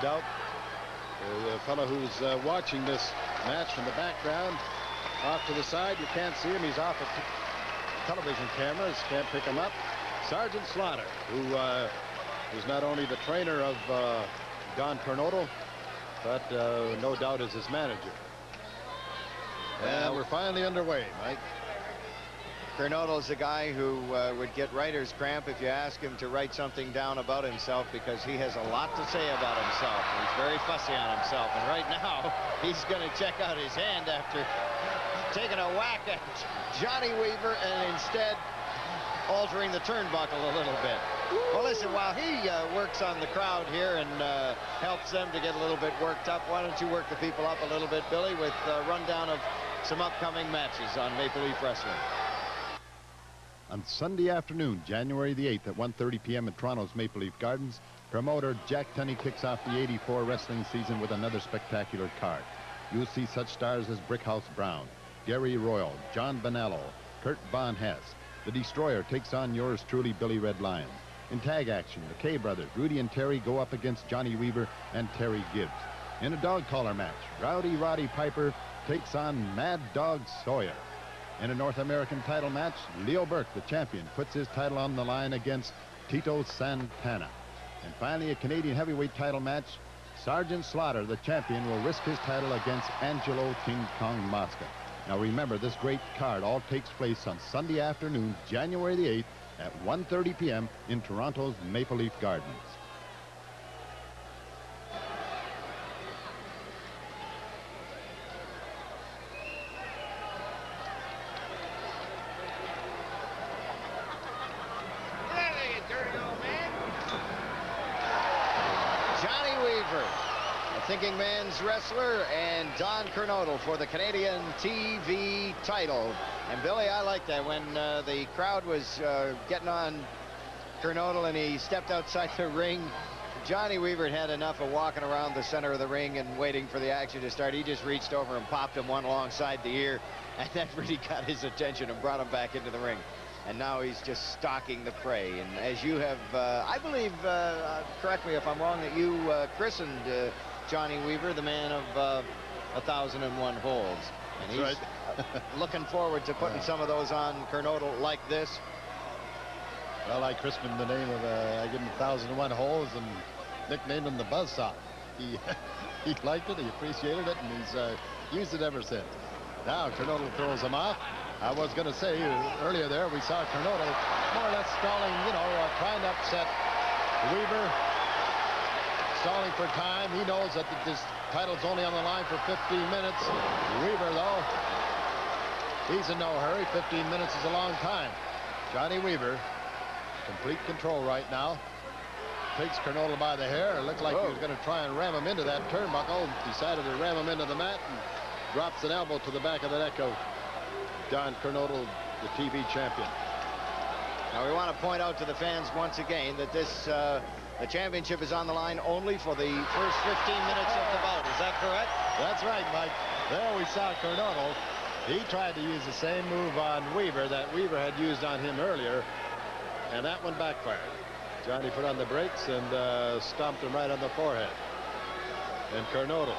doubt. The fellow who's watching this match from the background, off to the side, you can't see him. He's off of television cameras, can't pick him up. Sergeant Slaughter, who is not only the trainer of Don Kernodle, but no doubt is his manager. And we're finally underway, Mike. Kernodle's a guy who would get writer's cramp if you ask him to write something down about himself, because he has a lot to say about himself. He's very fussy on himself, and right now he's going to check out his hand after taking a whack at Johnny Weaver and instead altering the turnbuckle a little bit. Well, listen, while he works on the crowd here and helps them to get a little bit worked up, why don't you work the people up a little bit, Billy, with a rundown of some upcoming matches on Maple Leaf Wrestling. On Sunday afternoon, January the 8th at 1:30 p.m. in Toronto's Maple Leaf Gardens, promoter Jack Tunney kicks off the '84 wrestling season with another spectacular card. You'll see such stars as Brickhouse Brown, Gary Royal, John Bonello, Kurt Von Hess. The Destroyer takes on yours truly, Billy Red Lion. In tag action, the K brothers, Rudy and Terry, go up against Johnny Weaver and Terry Gibbs. In a dog collar match, Rowdy Roddy Piper takes on Mad Dog Sawyer. In a North American title match, Leo Burke, the champion, puts his title on the line against Tito Santana. And finally, a Canadian heavyweight title match, Sergeant Slaughter, the champion, will risk his title against Angelo King Kong Mosca. Now remember, this great card all takes place on Sunday afternoon, January the 8th at 1:30 p.m. in Toronto's Maple Leaf Gardens. Thinking Man's wrestler, and Don Kernodle for the Canadian TV title. And Billy, I like that when the crowd was getting on Kernodle and he stepped outside the ring. Johnny Weaver had enough of walking around the center of the ring and waiting for the action to start. He just reached over and popped him one alongside the ear, and that really got his attention and brought him back into the ring. And now he's just stalking the prey. And as you have, I believe, correct me if I'm wrong, that you christened Johnny Weaver, the man of 1,001 holds. And he's looking forward to putting some of those on Kernodle like this. Well, I christened him the name of, I gave him 1,001 holes and nicknamed him the Buzzsaw. He liked it, he appreciated it, and he's used it ever since. Now Kernodle throws him off. I was going to say, earlier there, we saw Kernodle more or less stalling, you know, trying to upset Weaver. Stalling for time. He knows that this title's only on the line for 15 minutes. Weaver, though, he's in no hurry. 15 minutes is a long time. Johnny Weaver, complete control right now. Takes Kernodle by the hair. It looked like he was going to try and ram him into that turnbuckle. Decided to ram him into the mat and drops an elbow to the back of the neck of Don Kernodle, the TV champion. Now we want to point out to the fans once again that this the championship is on the line only for the first 15 minutes of the bout. Is that correct? That's right, Mike. There we saw Kernodle. He tried to use the same move on Weaver that Weaver had used on him earlier, and that one backfired. Johnny put on the brakes and stomped him right on the forehead. And Kernodle,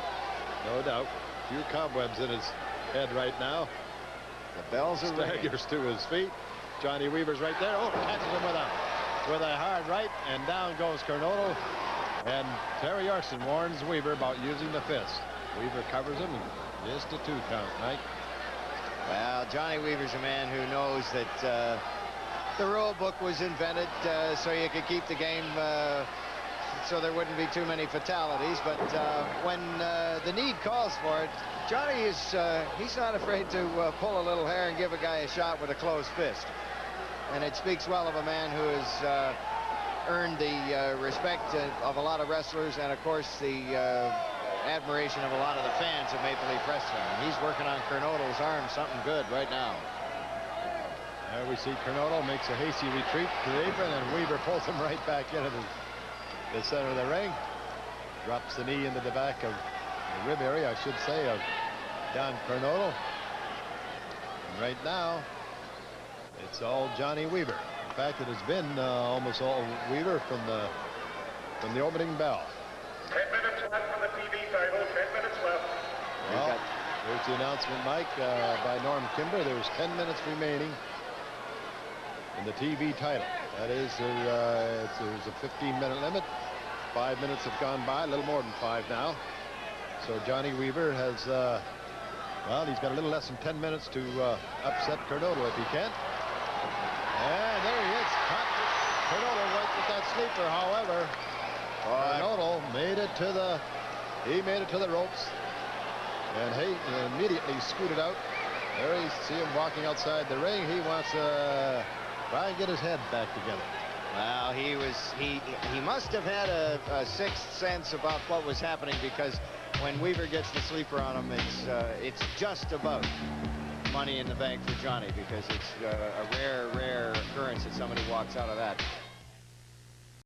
no doubt, a few cobwebs in his head right now. The bells are ringing. Staggers to his feet. Johnny Weaver's right there. Oh, catches him with a hard right, and down goes Kernodle. And Terry Orson warns Weaver about using the fist. Weaver covers him, and just a 2 count, Mike. Well, Johnny Weaver's a man who knows that the rule book was invented so you could keep the game so there wouldn't be too many fatalities. But when the need calls for it, Johnny is he's not afraid to pull a little hair and give a guy a shot with a closed fist. And it speaks well of a man who has earned the respect of a lot of wrestlers and, of course, the admiration of a lot of the fans of Maple Leaf Wrestling. And he's working on Kernodle's arm something good right now. There we see Kernodle makes a hasty retreat to the apron, and Weaver pulls him right back into the center of the ring. Drops the knee into the back of the rib area, I should say, of Don Kernodle. And right now, it's all Johnny Weaver. In fact, it has been almost all Weaver from the opening bell. 10 minutes There's the announcement, Mike, by Norm Kimber. There's 10 minutes remaining in the TV title. That is, there's a 15-minute limit. 5 minutes have gone by, a little more than 5 now. So Johnny Weaver has, well, he's got a little less than 10 minutes to upset Kernodle if he can. And there he is. Kernodle went with that sleeper. However, Kernodle made it to the ropes, and he immediately scooted out. There you see him walking outside the ring. He wants to try and get his head back together. Well, he must have had a sixth sense about what was happening, because when Weaver gets the sleeper on him, it's just about money in the bank for Johnny, because it's a rare occurrence that somebody walks out of that.